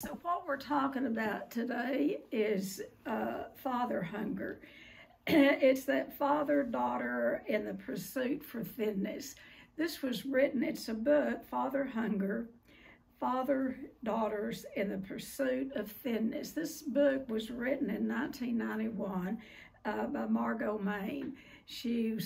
So what we're talking about today is father hunger. It's that father-daughter in the pursuit for thinness. This was written, it's a book, Father Hunger, Father-Daughters in the Pursuit of Thinness. This book was written in 1991 by Margot Main. She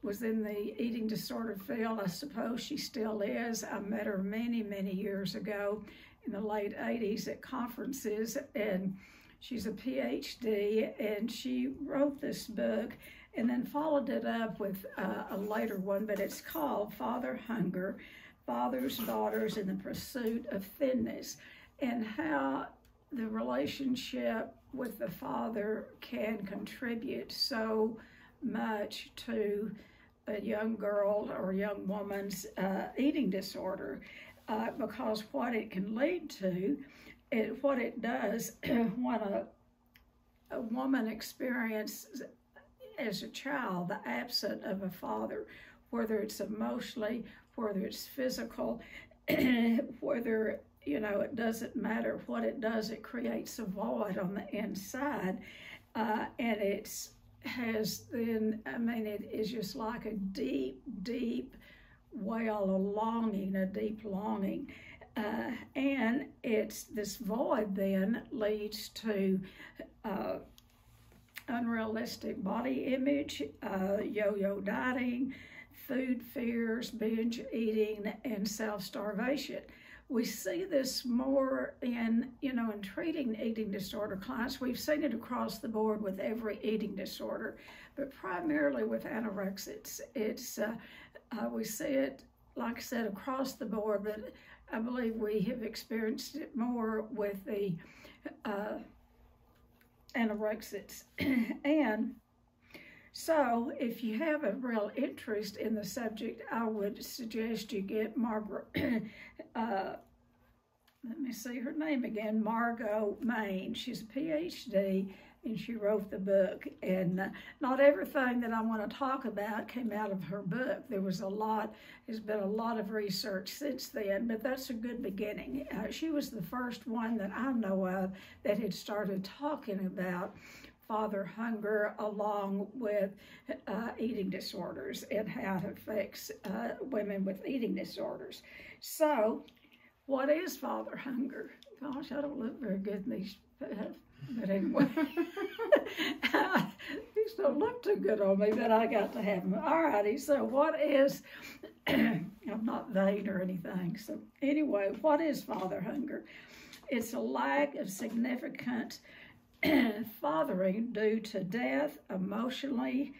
was in the eating disorder field. I suppose she still is. I met her many, many years ago in the late 80s at conferences, and she's a PhD, and she wrote this book and then followed it up with a later one, but it's called Father Hunger, Fathers, Daughters in the Pursuit of Thinness, and how the relationship with the father can contribute so much to a young girl or young woman's eating disorder. Because what it can lead to, what it does when a woman experiences as a child the absence of a father, whether it's emotionally, whether it's physical, whether, it doesn't matter what it does, it creates a void on the inside. And it is just like a deep, deep well, a longing, a deep longing. And this void then leads to unrealistic body image, yo-yo dieting, food fears, binge eating, and self-starvation. We see this more in treating eating disorder clients. We've seen it across the board with every eating disorder, but primarily with anorexics. We see it, like I said, across the board, but I believe we have experienced it more with the anorexics. And so if you have a real interest in the subject, I would suggest you get Margaret, let me see her name again, Margot Main. She's a PhD, and she wrote the book. And not everything that I want to talk about came out of her book. There's been a lot of research since then, but that's a good beginning. She was the first one that I know of that had started talking about father hunger along with eating disorders and how it affects women with eating disorders. So, what is father hunger? Gosh, I don't look very good in these, but anyway, these don't look too good on me, but I got to have them. All righty, so what is, I'm not vain or anything, so anyway, what is father hunger? It's a lack of significant fathering due to death, the emotionally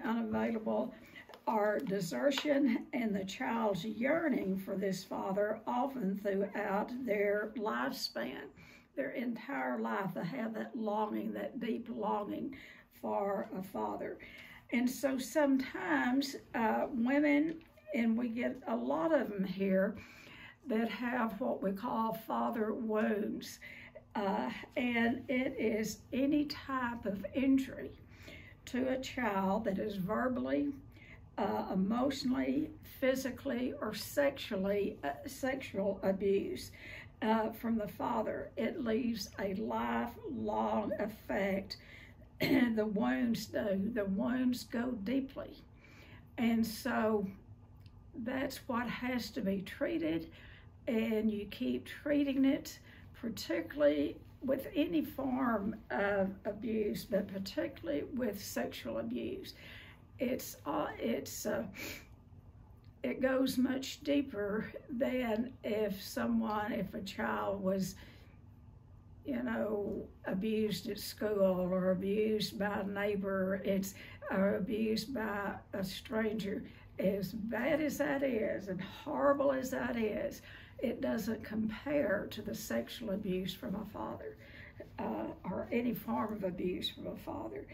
unavailable, or desertion, and the child's yearning for this father often throughout their lifespan. Their entire life, they have that longing, that deep longing for a father. And so sometimes women, and we get a lot of them here, that have what we call father wounds. And it is any type of injury to a child that is verbally, emotionally, physically, or sexual abuse from the father. It leaves a lifelong effect. The wounds go deeply. And so that's what has to be treated, and you keep treating it, particularly with any form of abuse, but particularly with sexual abuse. It goes much deeper than if a child was, abused at school or abused by a neighbor, or abused by a stranger. As bad as that is, and horrible as that is, it doesn't compare to the sexual abuse from a father, or any form of abuse from a father.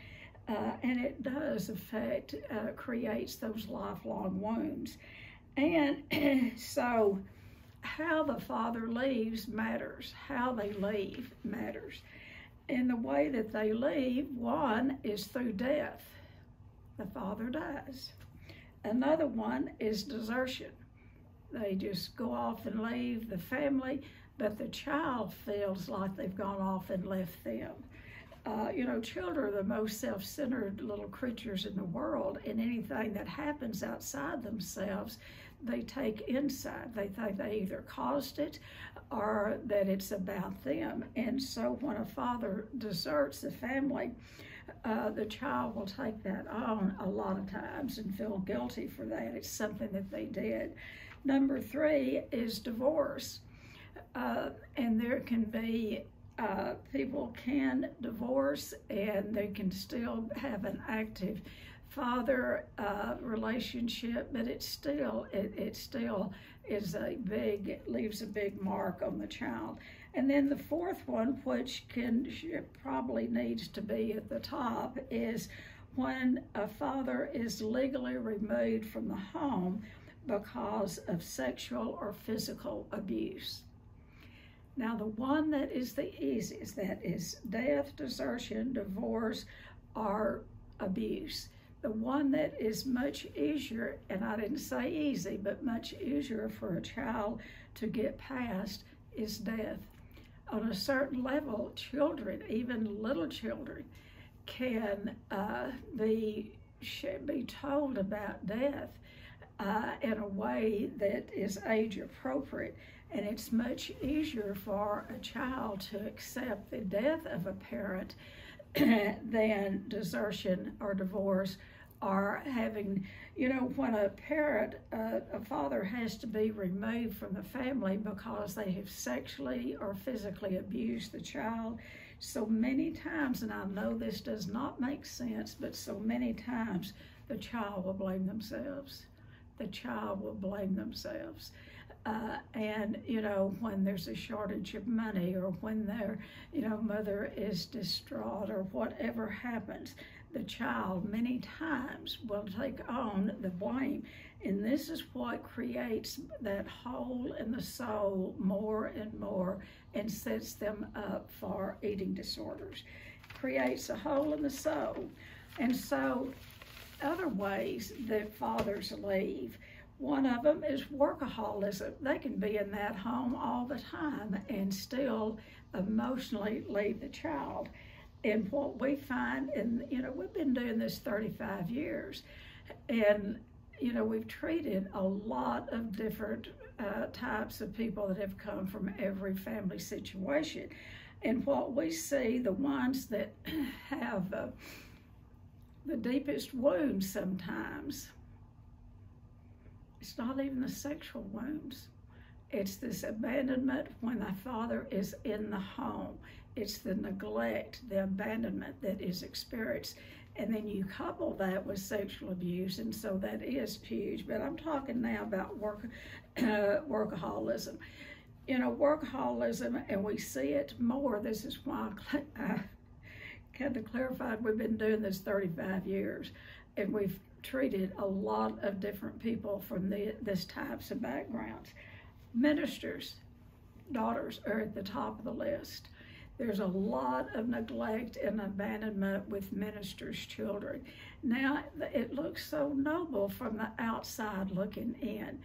And it does affect, creates those lifelong wounds. And so how the father leaves matters. How they leave matters. And the way that they leave, one is through death. The father dies. Another one is desertion. They just go off and leave the family, but the child feels like they've gone off and left them. You know, children are the most self-centered little creatures in the world, and anything that happens outside themselves, they take inside. They think they either caused it or that it's about them. And so when a father deserts the family, the child will take that on a lot of times and feel guilty for that. It's something that they did. Number 3 is divorce. And there can be, people can divorce and they can still have an active father relationship, but it still is leaves a big mark on the child. And then the 4th one, which probably needs to be at the top, is when a father is legally removed from the home because of sexual or physical abuse. Now, the one that is the easiest, that is death, desertion, divorce, or abuse. The one that is much easier, and I didn't say easy, but much easier for a child to get past is death. On a certain level, children, even little children, can be told about death in a way that is age appropriate. And it's much easier for a child to accept the death of a parent than desertion or divorce, or having, you know, when a parent, a father has to be removed from the family because they have sexually or physically abused the child. So many times, and I know this does not make sense, but so many times the child will blame themselves. The child will blame themselves. And, you know, when there's a shortage of money, or when their, you know, mother is distraught, or whatever happens, the child many times will take on the blame. And this is what creates that hole in the soul more and more and sets them up for eating disorders. Creates a hole in the soul. And so other ways that fathers leave, one of them is workaholism. They can be in that home all the time and still emotionally leave the child. And what we find, and you know, we've been doing this 35 years, and you know, we've treated a lot of different types of people that have come from every family situation. And what we see, the ones that have the deepest wounds sometimes, it's not even the sexual wounds. It's this abandonment when the father is in the home. It's the neglect, the abandonment that is experienced. And then you couple that with sexual abuse, and so that is huge. But I'm talking now about workaholism. You know, workaholism, and we see it more. This is why I kind of clarified we've been doing this 35 years, and we've treated a lot of different people from this types of backgrounds. Ministers' daughters are at the top of the list. There's a lot of neglect and abandonment with ministers' children. Now, it looks so noble from the outside looking in,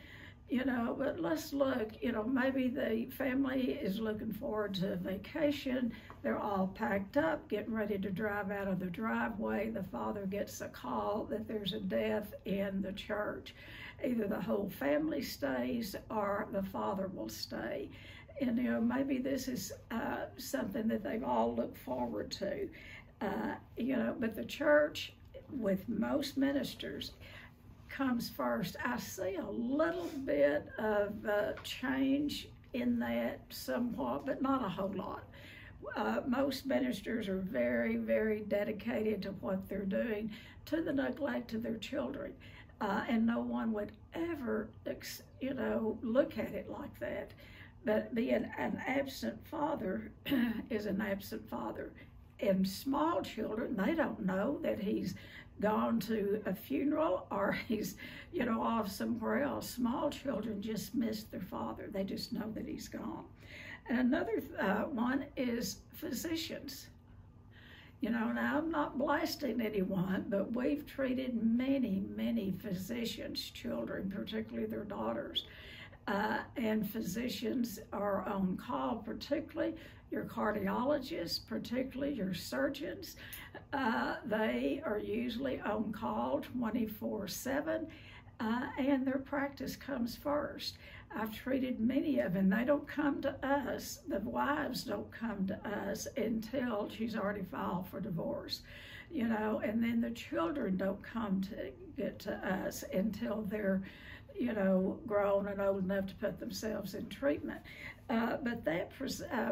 you know, but let's look, you know, maybe the family is looking forward to a vacation. They're all packed up, getting ready to drive out of the driveway. The father gets a call that there's a death in the church. Either the whole family stays or the father will stay. And, you know, maybe this is something that they've all looked forward to, you know, but the church, with most ministers, comes first. I see a little bit of change in that somewhat, but not a whole lot. Most ministers are very, very dedicated to what they're doing, to the neglect of their children. And no one would ever, you know, look at it like that. But being an absent father is an absent father. And small children, they don't know that he's gone to a funeral or he's, you know, off somewhere else. Small children just miss their father. They just know that he's gone. And another one is physicians. You know, now I'm not blasting anyone, but we've treated many, many physicians' children, particularly their daughters. and physicians are on call, particularly your cardiologists, particularly your surgeons. They are usually on call 24/7, and their practice comes first. I've treated many of them. They don't come to us. The wives don't come to us until she's already filed for divorce, you know, and then the children don't come to get to us until they're, you know, grown and old enough to put themselves in treatment. But that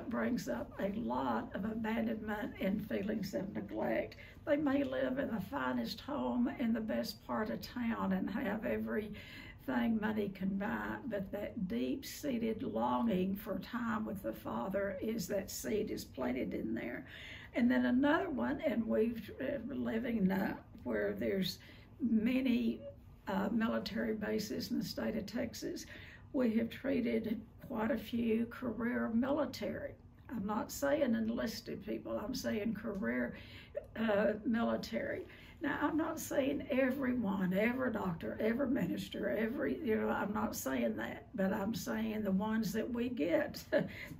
brings up a lot of abandonment and feelings of neglect. They may live in the finest home in the best part of town and have everything money can buy, but that deep-seated longing for time with the Father is that seed is planted in there. And then another one, and we've living where there's many military bases in the state of Texas, we have treated quite a few career military. I'm not saying enlisted people, I'm saying career military. Now, I'm not saying everyone, every doctor, every minister, I'm not saying that, but I'm saying the ones that we get.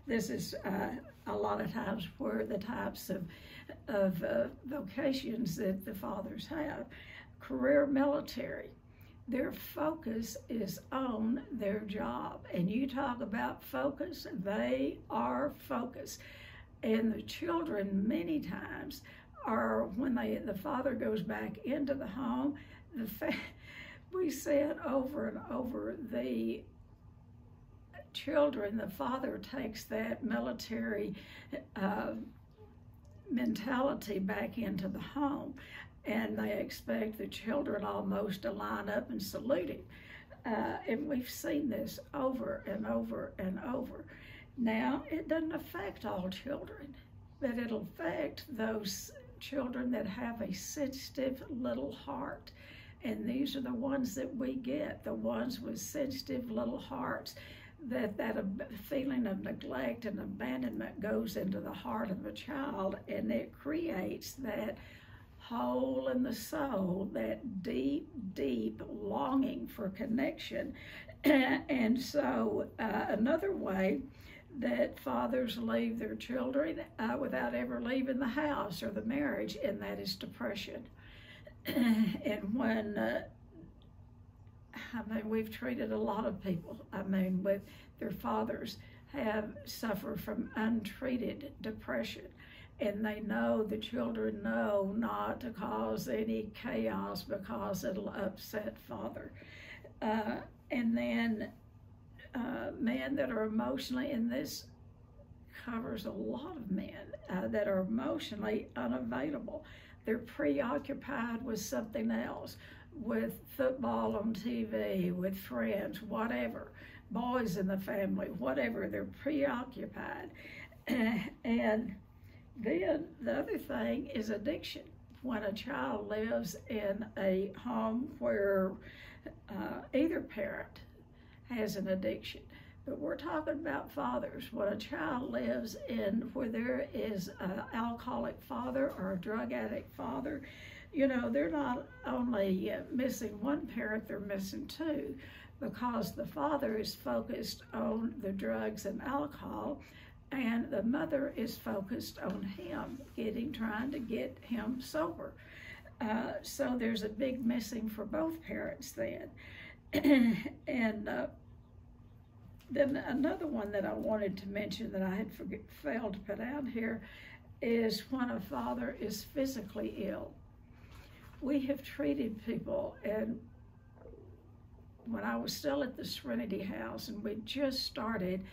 This is a lot of times where the types of vocations that the fathers have. Career military, their focus is on their job. And you talk about focus, they are focused. And the children many times are, when the father goes back into the home, we said over and over, the children, the father takes that military mentality back into the home, and they expect the children almost to line up and salute him. And we've seen this over and over and over. Now, it doesn't affect all children, but it'll affect those children that have a sensitive little heart. And these are the ones that we get, the ones with sensitive little hearts, that feeling of neglect and abandonment goes into the heart of a child, and it creates that hole in the soul, that deep, deep longing for connection. And so another way that fathers leave their children without ever leaving the house or the marriage, and that is depression. And when, we've treated a lot of people, with their fathers suffer from untreated depression, and they know, the children know not to cause any chaos because it'll upset father. And then men that are emotionally, and this covers a lot of men that are emotionally unavailable. They're preoccupied with something else, with football on TV, with friends, whatever, boys in the family, whatever, they're preoccupied. And then the other thing is addiction. When a child lives in a home where either parent has an addiction, but we're talking about fathers. When a child lives in where there is an alcoholic father or a drug addict father, you know, they're not only missing one parent, they're missing two, because the father is focused on the drugs and alcohol, and the mother is focused on him, trying to get him sober. So there's a big missing for both parents then. And then another one that I wanted to mention that I had failed to put out here is when a father is physically ill. We have treated people, and when I was still at the Serenity House and we just started,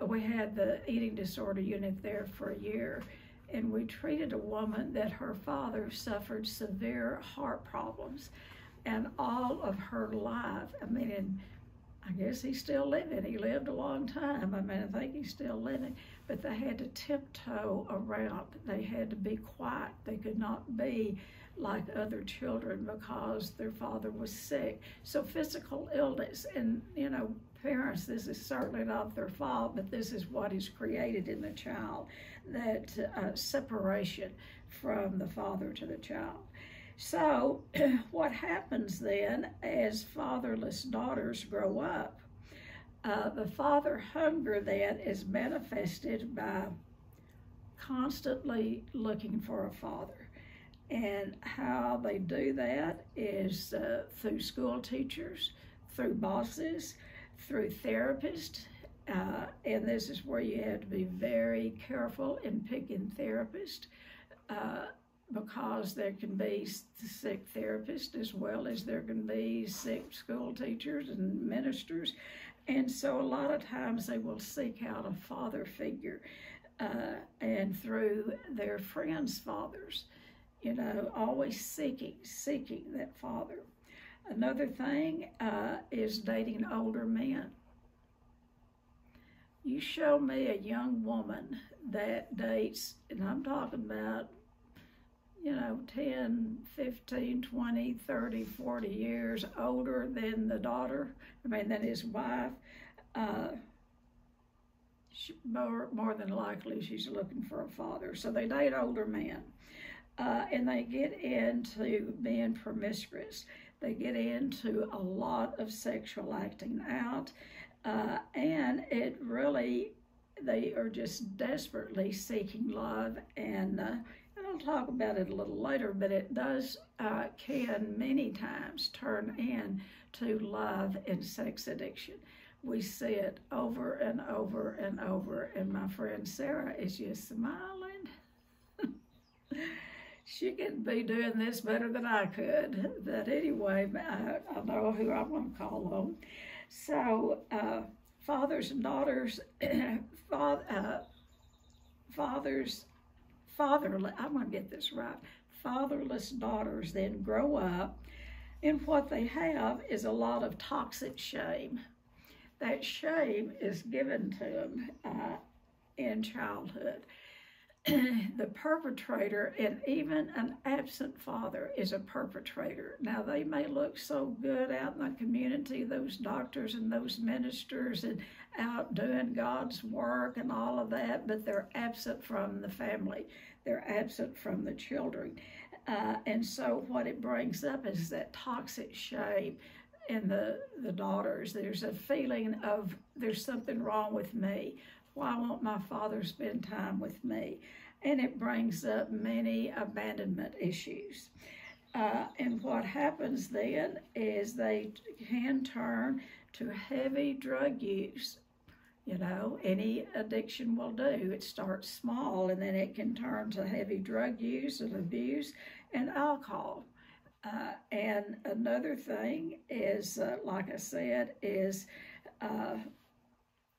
we had the eating disorder unit there for a year, and we treated a woman that her father suffered severe heart problems, and all of her life, I guess he's still living. He lived a long time. I think he's still living, but they had to tiptoe around. They had to be quiet. They could not be like other children because their father was sick. So physical illness, and parents, this is certainly not their fault, but this is what is created in the child, that separation from the father to the child. So what happens then as fatherless daughters grow up, The father hunger then is manifested by constantly looking for a father. And how they do that is through school teachers, through bosses, through therapists. And this is where you have to be very careful in picking therapists because there can be sick therapists as well as there can be sick school teachers and ministers. And so a lot of times they will seek out a father figure and through their friends' fathers, you know, always seeking that father. Another thing is dating older men. You show me a young woman that dates, and I'm talking about, you know, 10, 15, 20, 30, 40 years older than the daughter, than his wife, more than likely she's looking for a father. So they date older men, and they get into being promiscuous. They get into a lot of sexual acting out, and it really, they are just desperately seeking love. And I'll talk about it a little later, but it does, can many times turn into love and sex addiction. We see it over and over and over, and my friend Sarah is just smiling. She could be doing this better than I could, but anyway, I know who I want to call on. So, fathers and daughters, I'm going to get this right, fatherless daughters then grow up, and what they have is a lot of toxic shame. That shame is given to them in childhood. The perpetrator, and even an absent father, is a perpetrator. Now, they may look so good out in the community, those doctors and those ministers, and out doing God's work and all of that, but they're absent from the family. They're absent from the children. And so what it brings up is that toxic shame in the daughters. There's a feeling of, there's something wrong with me. Why won't my father spend time with me? And it brings up many abandonment issues. And what happens then is they can turn to heavy drug use. You know, any addiction will do. It starts small, and then it can turn to heavy drug use and abuse and alcohol. And another thing is, like I said, is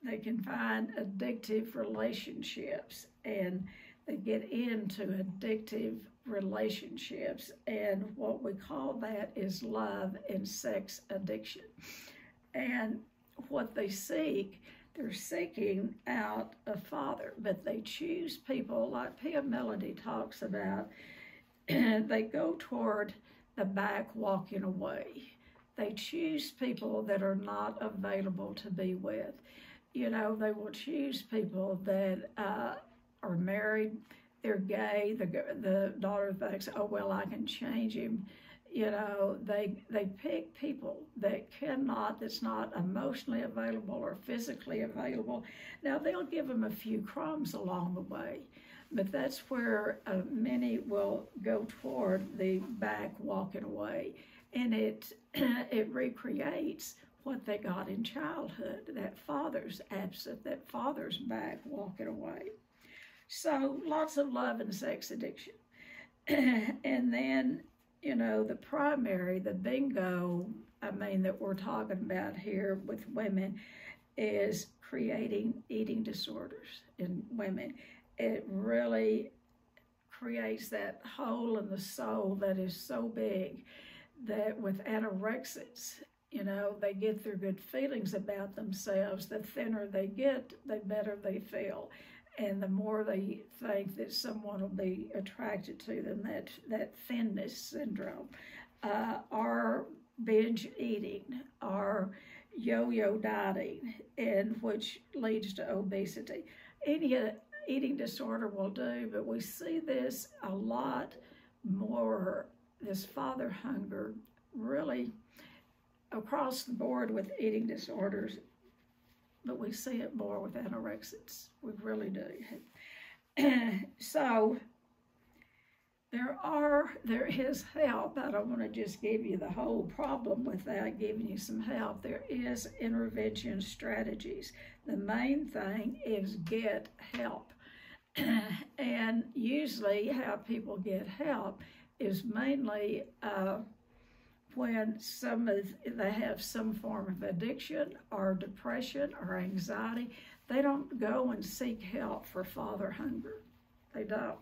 they can find addictive relationships, and they get into addictive relationships, and what we call that is love and sex addiction. And what they seek, they're seeking out a father, but they choose people like Pia Melody talks about, and they go toward the back walking away. They choose people that are not available to be with. You know, they will choose people that are married, they're gay, the daughter thinks, oh, well, I can change him. You know, they pick people that cannot, that's not emotionally available or physically available. Now, they'll give them a few crumbs along the way, but that's where many will go toward the back walking away. And it recreates what they got in childhood, that father's absent, that father's back walking away. So lots of love and sex addiction. And then, you know, the primary, the bingo, that we're talking about here with women is creating eating disorders in women. It really creates that hole in the soul that is so big that with anorexics, you know, they get their good feelings about themselves. The thinner they get, the better they feel. And the more they think that someone will be attracted to them, that thinness syndrome, or binge eating, or yo-yo dieting, and which leads to obesity. Any eating disorder will do, but we see this a lot more, this father hunger, really across the board with eating disorders. but we see it more with anorexics. We really do. So there is help. I don't want to just give you the whole problem without giving you some help. There is intervention strategies. The main thing is get help. And usually how people get help is mainly when they have some form of addiction or depression or anxiety. They don't go and seek help for father hunger. They don't.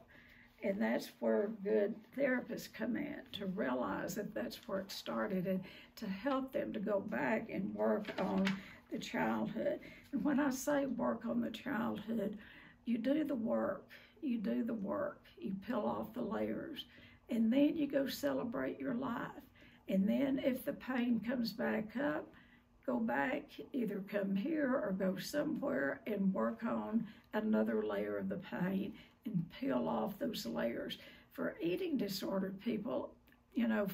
And that's where good therapists come in, to realize that that's where it started, and to help them to go back and work on the childhood. And when I say work on the childhood, you do the work, you peel off the layers, and then you go celebrate your life. And then if the pain comes back up, go back, either come here or go somewhere and work on another layer of the pain and peel off those layers. For eating disordered people,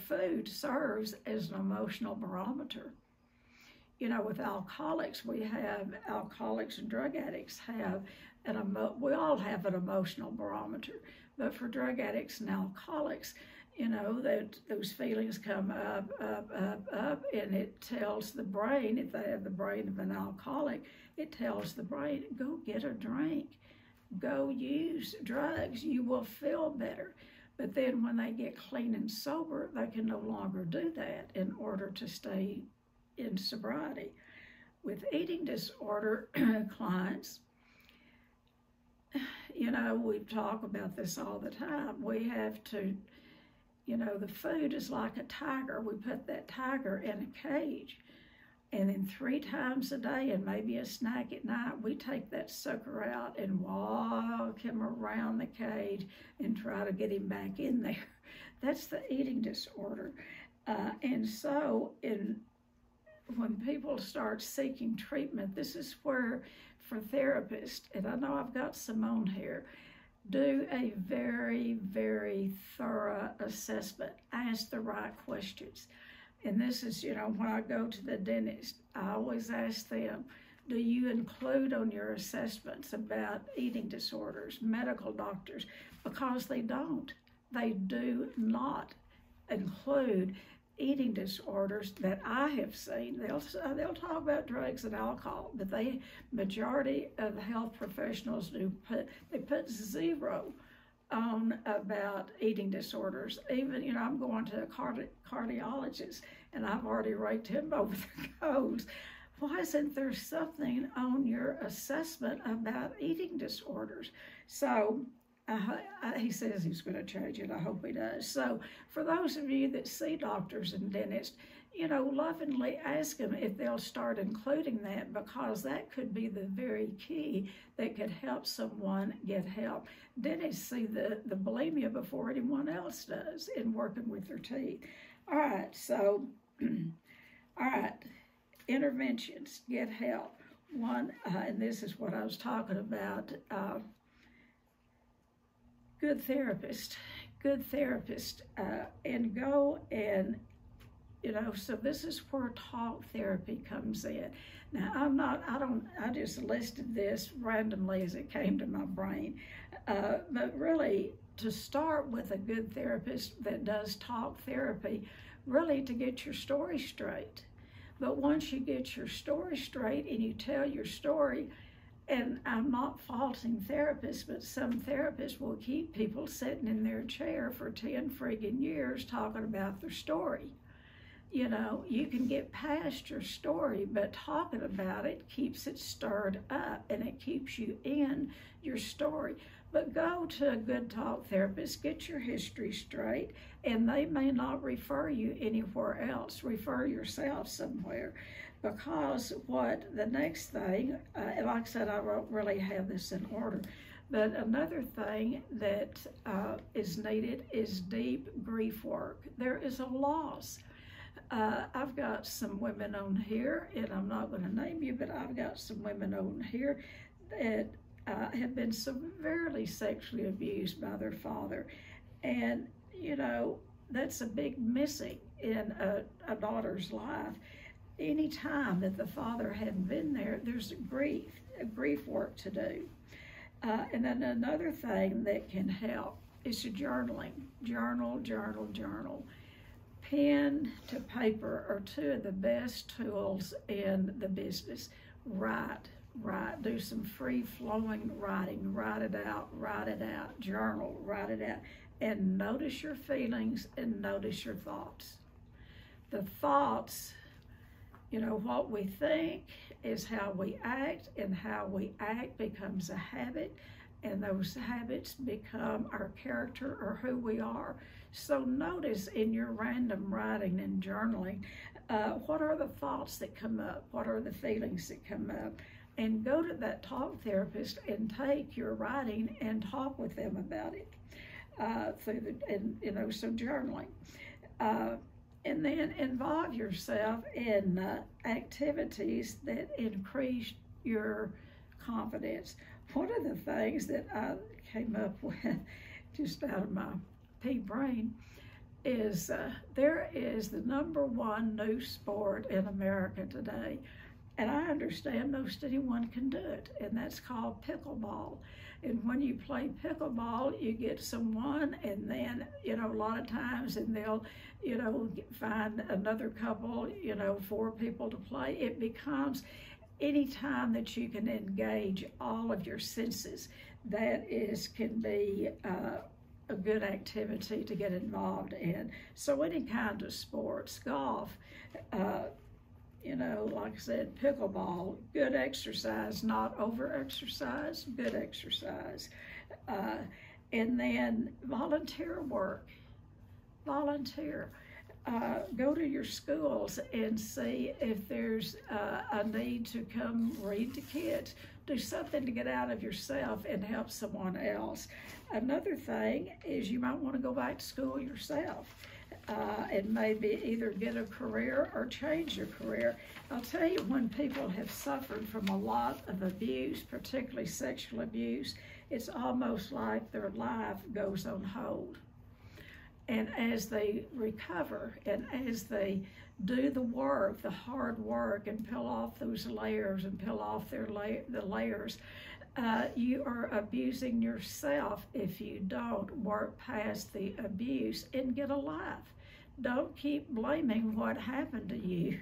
food serves as an emotional barometer. With alcoholics, alcoholics and drug addicts have we all have an emotional barometer. But for drug addicts and alcoholics, that those feelings come up, and it tells the brain, if they have the brain of an alcoholic, it tells the brain, go get a drink, go use drugs, you will feel better. But then when they get clean and sober, they can no longer do that in order to stay in sobriety. With eating disorder clients, we talk about this all the time. We have to, the food is like a tiger. We put that tiger in a cage, and then 3 times a day and maybe a snack at night, we take that sucker out and walk him around the cage and try to get him back in there. That's the eating disorder. And so when people start seeking treatment, this is where, for therapists, and I know I've got Simone here, do a very, very thorough assessment. Ask the right questions. And this is, when I go to the dentist, I always ask them, do you include on your assessments about eating disorders, medical doctors? Because they don't. They do not include eating disorders that I have seen. They'll talk about drugs and alcohol, but majority of the health professionals put 0 on about eating disorders. Even, I'm going to a cardiologist, and I've already raked him over the coals. Why isn't there something on your assessment about eating disorders? So he says he's going to change it. I hope he does. So for those of you that see doctors and dentists, lovingly ask them if they'll start including that, because that could be the very key that could help someone get help. Dentists see the bulimia before anyone else does in working with their teeth. All right, so, interventions, get help. One, and this is what I was talking about, good therapist, and go and, so this is where talk therapy comes in. Now, I just listed this randomly as it came to my brain, but really to start with a good therapist that does talk therapy, really to get your story straight. But once you get your story straight and you tell your story, and I'm not faulting therapists, but some therapists will keep people sitting in their chair for 10 friggin' years talking about their story. You can get past your story, but talking about it keeps it stirred up and it keeps you in your story. But go to a good talk therapist, get your history straight, and they may not refer you anywhere else. Refer yourself somewhere. Because the next thing, and like I said, I don't really have this in order, but another thing that is needed is deep grief work. There is a loss. I've got some women on here, and I'm not going to name you, but I've got some women on here that have been severely sexually abused by their father. And, that's a big missing in a daughter's life. any time that the father hadn't been there, there's grief work to do. And then another thing that can help is journaling. Journal. Pen to paper are two of the best tools in the business. Write. Do some free-flowing writing. Write it out. Journal, write it out. And notice your feelings and notice your thoughts. The thoughts, what we think is how we act, and how we act becomes a habit, and those habits become our character or who we are. So notice in your random writing and journaling, what are the thoughts that come up? What are the feelings that come up? And go to that talk therapist and take your writing and talk with them about it. So journaling. And then involve yourself in activities that increase your confidence. One of the things that I came up with just out of my pea brain is there is the #1 new sport in America today. And I understand most anyone can do it, and that's called pickleball. And when you play pickleball, you get someone, and then, a lot of times, and they'll, find another couple, 4 people to play. It becomes any time that you can engage all of your senses, can be a good activity to get involved in. So any kind of sports, golf, like I said, pickleball, good exercise, not over-exercise, good exercise. And then volunteer work. Volunteer. Go to your schools and see if there's a need to come read to kids. Do something to get out of yourself and help someone else. Another thing is you might want to go back to school yourself. And maybe either get a career or change your career. I'll tell you, when people have suffered from a lot of abuse, particularly sexual abuse, it's almost like their life goes on hold. And as they recover and as they do the work, the hard work, and peel off those layers and peel off the layers, you are abusing yourself if you don't work past the abuse and get a life. Don't keep blaming what happened to you.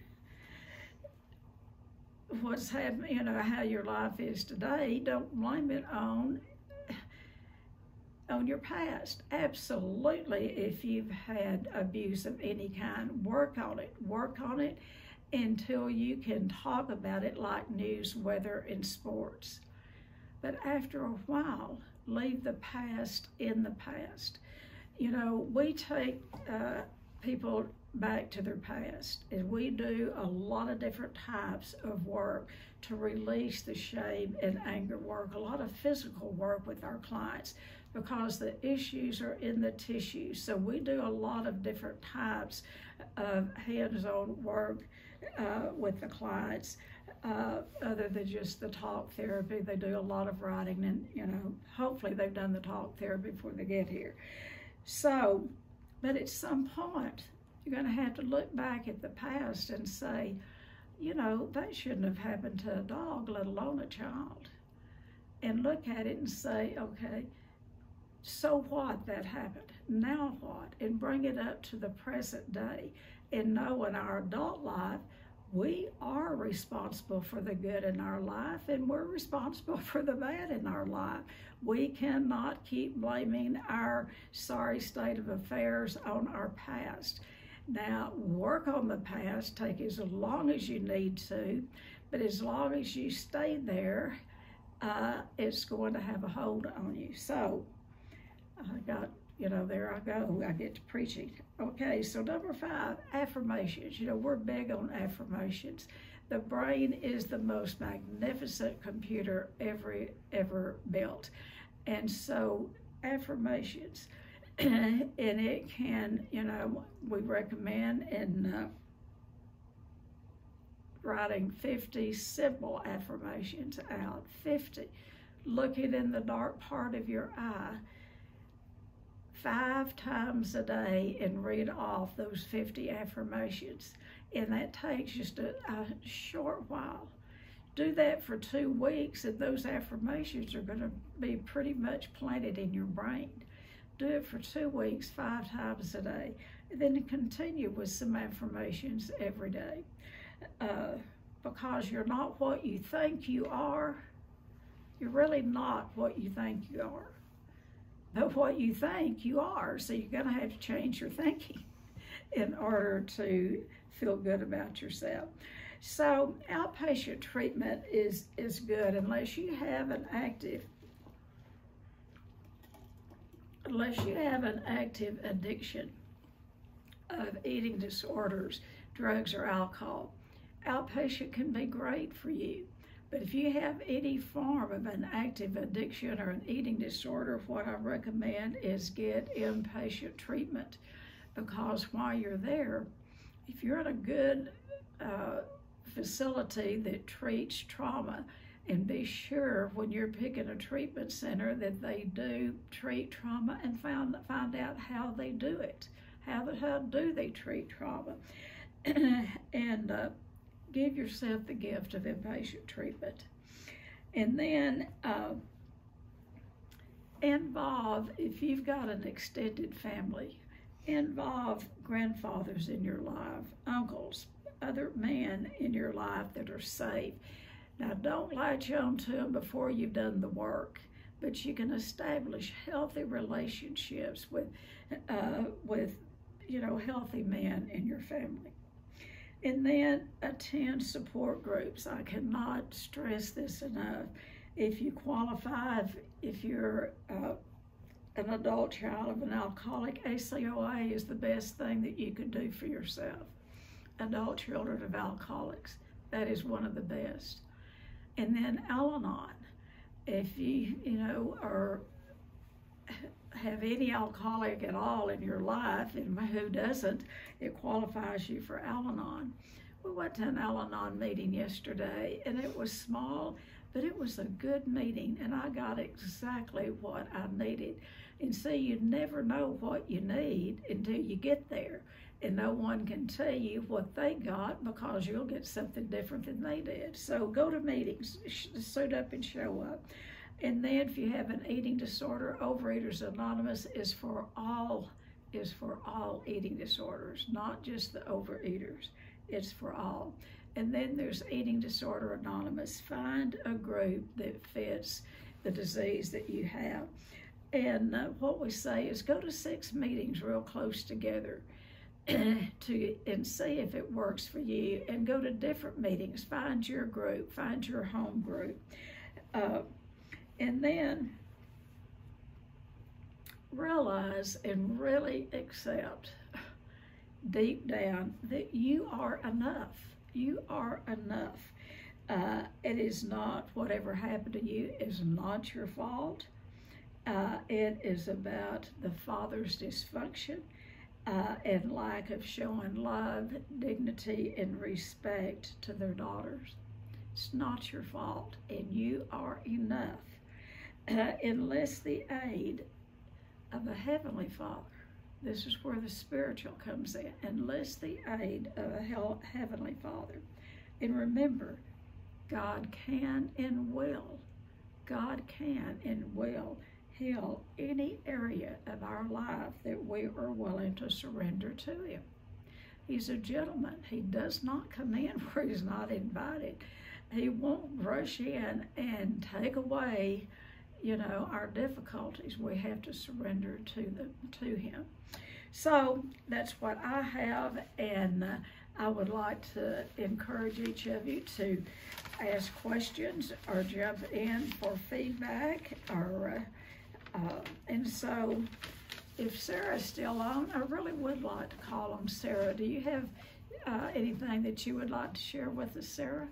What's happened, how your life is today. Don't blame it on your past. Absolutely, if you've had abuse of any kind, work on it. Work on it until you can talk about it like news, weather, and sports. But after a while, leave the past in the past. We take people back to their past, and we do a lot of different types of work to release the shame and anger work, a lot of physical work with our clients, because the issues are in the tissue. So we do a lot of different types of hands-on work with the clients. Other than just the talk therapy, they do a lot of writing, and hopefully they've done the talk therapy before they get here. So, but at some point, you're going to have to look back at the past and say, that shouldn't have happened to a dog, let alone a child. And look at it and say, okay, so what that happened? Now what? And bring it up to the present day. And know in our adult life, we are responsible for the good in our life, and we're responsible for the bad in our life. We cannot keep blaming our sorry state of affairs on our past. Now, work on the past, take as long as you need to, but as long as you stay there, it's going to have a hold on you. So, I got, there I go, I get to preaching. Okay, so number 5, affirmations. We're big on affirmations. The brain is the most magnificent computer ever built. And so affirmations, and it can, we recommend in writing 50 simple affirmations out. 50. Looking in the dark part of your eye 5 times a day and read off those 50 affirmations. and that takes just a short while. Do that for 2 weeks, and those affirmations are going to be pretty much planted in your brain. Do it for 2 weeks, 5 times a day, and then continue with some affirmations every day. Because you're not what you think you are. You're really not what you think you are, but what you think you are. So you're going to have to change your thinking in order to feel good about yourself. So outpatient treatment is good unless you have an active addiction of eating disorders, drugs, or alcohol. Outpatient can be great for you. But if you have any form of an active addiction or an eating disorder, what I recommend is get inpatient treatment, because while you're there, if you're in a good facility that treats trauma, and be sure when you're picking a treatment center that they do treat trauma, and find out how they do it. How do they treat trauma? And give yourself the gift of inpatient treatment. And then involve, if you've got an extended family, involve grandfathers in your life, uncles, other men in your life that are safe. Now, don't latch on to them before you've done the work, but you can establish healthy relationships with healthy men in your family. And then attend support groups. I cannot stress this enough. If you qualify, if you're an adult child of an alcoholic, ACOA is the best thing that you can do for yourself. Adult children of alcoholics, that is one of the best. And then Al-Anon. If you have any alcoholic at all in your life, and who doesn't, it qualifies you for Al-Anon. We went to an Al-Anon meeting yesterday, and it was small, but it was a good meeting, and I got exactly what I needed. And see, you never know what you need until you get there, and no one can tell you what they got, because you'll get something different than they did. So go to meetings, suit up and show up. And then if you have an eating disorder, Overeaters Anonymous is for all eating disorders, not just the overeaters. It's for all. And then there's Eating Disorder Anonymous. Find a group that fits the disease that you have. And what we say is go to 6 meetings real close together and see if it works for you, and go to different meetings. Find your group, find your home group. And then realize and really accept deep down that you are enough. You are enough. It is not, whatever happened to you is not your fault. It is about the father's dysfunction and lack of showing love, dignity, and respect to their daughters. It's not your fault, and you are enough. Enlist the aid of a Heavenly Father. This is where the spiritual comes in. Enlist the aid of a Heavenly Father. And remember, God can and will. God can and will heal any area of our life that we are willing to surrender to Him. He's a gentleman. He does not come in where He's not invited. He won't rush in and take away, our difficulties. We have to surrender to Him. So that's what I have, and I would like to encourage each of you to ask questions or jump in for feedback, and so if Sarah's still on, I really would like to call on Sarah. Do you have anything that you would like to share with us, Sarah?